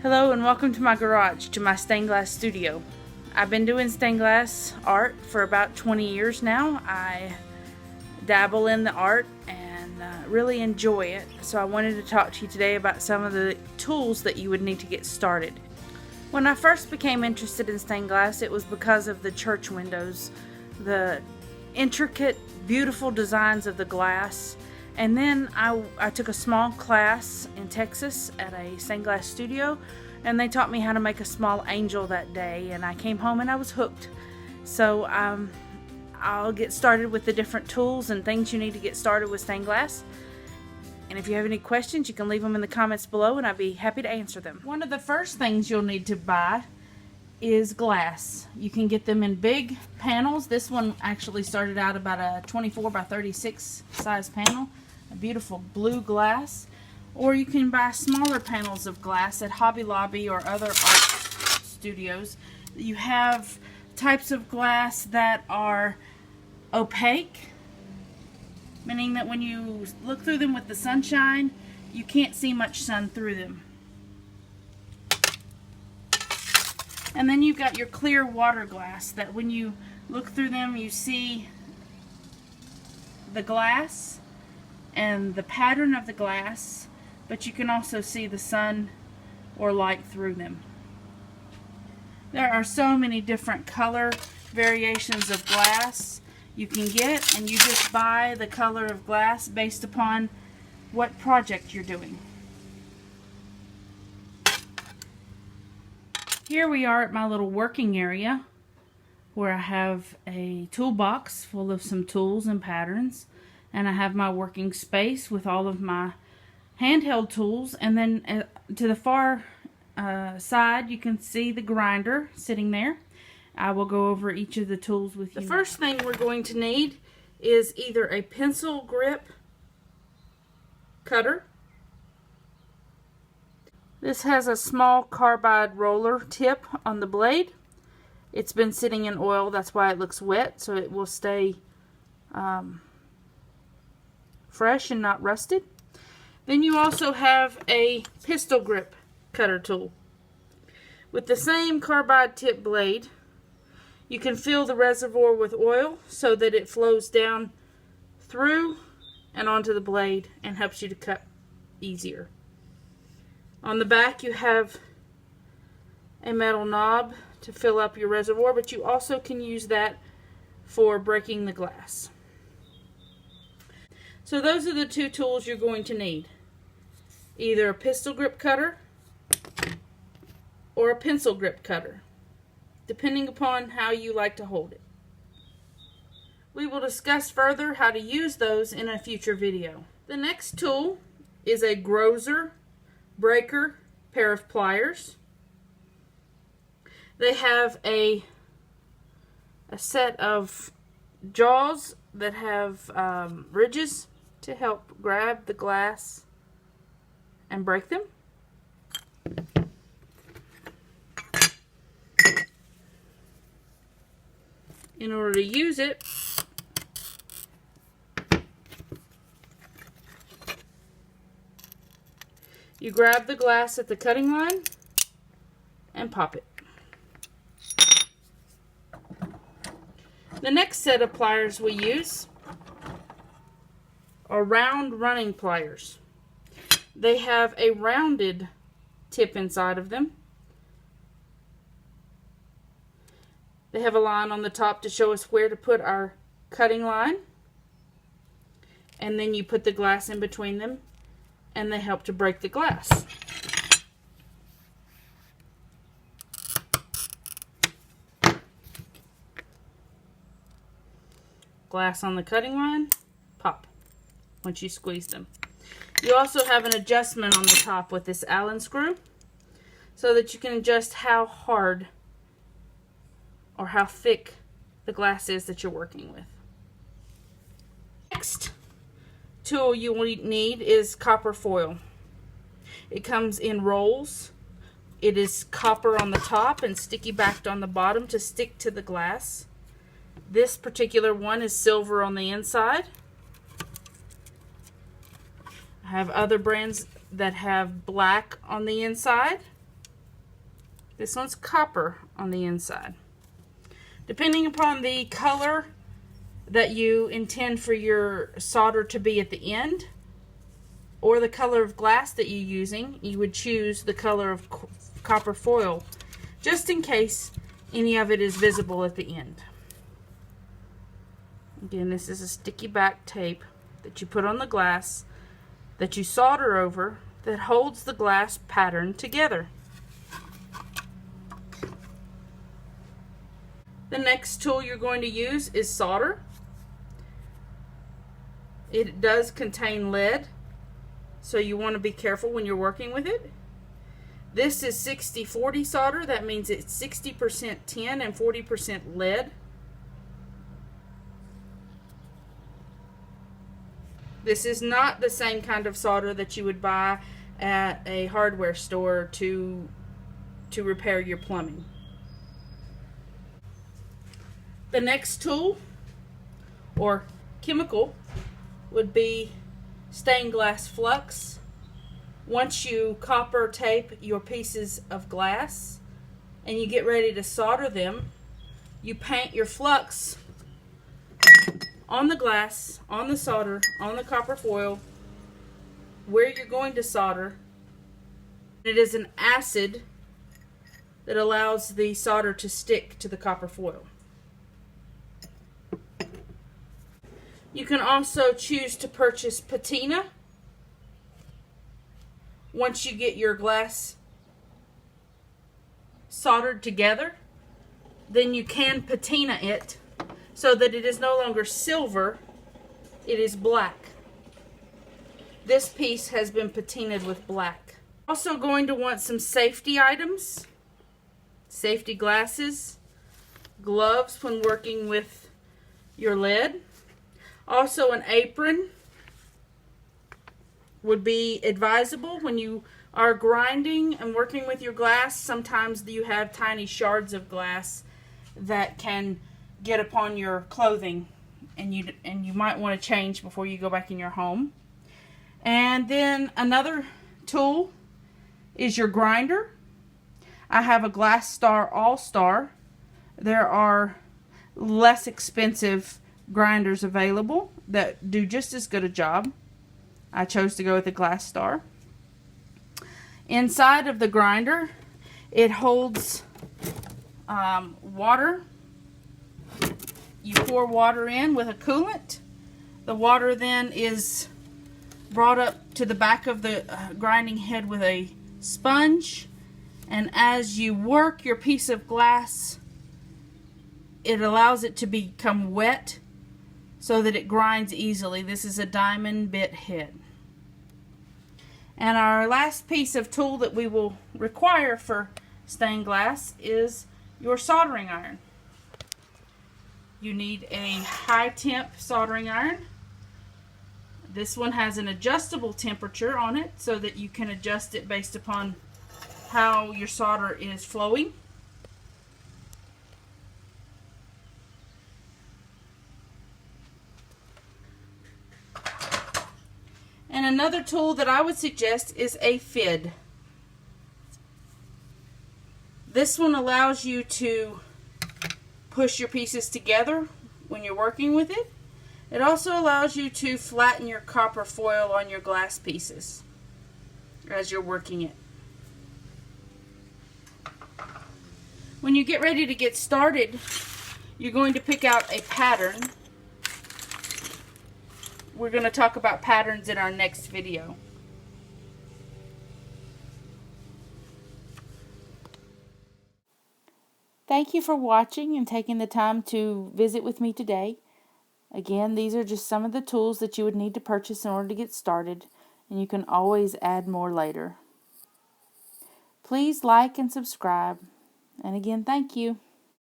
Hello and welcome to my garage, to my stained glass studio. I've been doing stained glass art for about 20 years now. I dabble in the art and really enjoy it. So I wanted to talk to you today about some of the tools that you would need to get started. When I first became interested in stained glass, it was because of the church windows, the intricate, beautiful designs of the glass. And then I took a small class in Texas at a stained glass studio, and they taught me how to make a small angel that day, and I came home and I was hooked. So I'll get started with the different tools and things you need to get started with stained glass. And if you have any questions, you can leave them in the comments below and I'd be happy to answer them. One of the first things you'll need to buy is glass. You can get them in big panels. This one actually started out about a 24 by 36 size panel. A beautiful blue glass. Or you can buy smaller panels of glass at Hobby Lobby or other art studios. You have types of glass that are opaque, meaning that when you look through them with the sunshine, you can't see much sun through them. And then you've got your clear water glass that when you look through them, you see the glass and the pattern of the glass, but you can also see the sun or light through them. There are so many different color variations of glass you can get, and you just buy the color of glass based upon what project you're doing. Here we are at my little working area where I have a toolbox full of some tools and patterns, and I have my working space with all of my handheld tools, and then to the far side you can see the grinder sitting there. I will go over each of the tools with you. The first thing we're going to need is either a pencil grip cutter. This has a small carbide roller tip on the blade. It's been sitting in oil, that's why it looks wet, so it will stay fresh and not rusted. Then you also have a pistol grip cutter tool. With the same carbide tip blade, you can fill the reservoir with oil so that it flows down through and onto the blade and helps you to cut easier. On the back you have a metal knob to fill up your reservoir, but you also can use that for breaking the glass. So those are the two tools you're going to need. Either a pistol grip cutter or a pencil grip cutter, depending upon how you like to hold it. We will discuss further how to use those in a future video. The next tool is a Grozer breaker pair of pliers. They have a set of jaws that have ridges to help grab the glass and break them. In order to use it, you grab the glass at the cutting line and pop it. The next set of pliers we use are round running pliers. They have a rounded tip inside of them. They have a line on the top to show us where to put our cutting line, and then you put the glass in between them and they help to break the glass. Glass on the cutting line, pop once you squeeze them. You also have an adjustment on the top with this Allen screw so that you can adjust how hard or how thick the glass is that you're working with. Next tool you will need is copper foil. It comes in rolls. It is copper on the top and sticky backed on the bottom to stick to the glass. This particular one is silver on the inside. I have other brands that have black on the inside. This one's copper on the inside. Depending upon the color that you intend for your solder to be at the end, or the color of glass that you're using, you would choose the color of copper foil, just in case any of it is visible at the end. Again, this is a sticky back tape that you put on the glass that you solder over that holds the glass pattern together. The next tool you're going to use is solder. It does contain lead, so you want to be careful when you're working with it. This is 60-40 solder. That means it's 60% tin and 40% lead. This is not the same kind of solder that you would buy at a hardware store to repair your plumbing. The next tool or chemical would be stained glass flux. Once you copper tape your pieces of glass and you get ready to solder them, you paint your flux on the glass, on the solder, on the copper foil, where you're going to solder. It is an acid that allows the solder to stick to the copper foil. You can also choose to purchase patina. Once you get your glass soldered together, then you can patina it so that it is no longer silver, it is black. This piece has been patinaed with black. Also going to want some safety items, safety glasses, gloves when working with your lead. Also an apron would be advisable when you are grinding and working with your glass. Sometimes you have tiny shards of glass that can get upon your clothing, and you might want to change before you go back in your home. And then another tool is your grinder. I have a Glass Star All-Star. There are less expensive grinders available that do just as good a job. I chose to go with the Glass Star. Inside of the grinder, it holds water. You pour water in with a coolant. The water then is brought up to the back of the grinding head with a sponge, and as you work your piece of glass, it allows it to become wet so that it grinds easily. This is a diamond bit head. And our last piece of tool that we will require for stained glass is your soldering iron. You need a high temp soldering iron. This one has an adjustable temperature on it so that you can adjust it based upon how your solder is flowing. And another tool that I would suggest is a FID. This one allows you to push your pieces together when you're working with it. It also allows you to flatten your copper foil on your glass pieces as you're working it. When you get ready to get started, you're going to pick out a pattern. We're going to talk about patterns in our next video. Thank you for watching and taking the time to visit with me today. Again, these are just some of the tools that you would need to purchase in order to get started, and you can always add more later. Please like and subscribe. And again, thank you.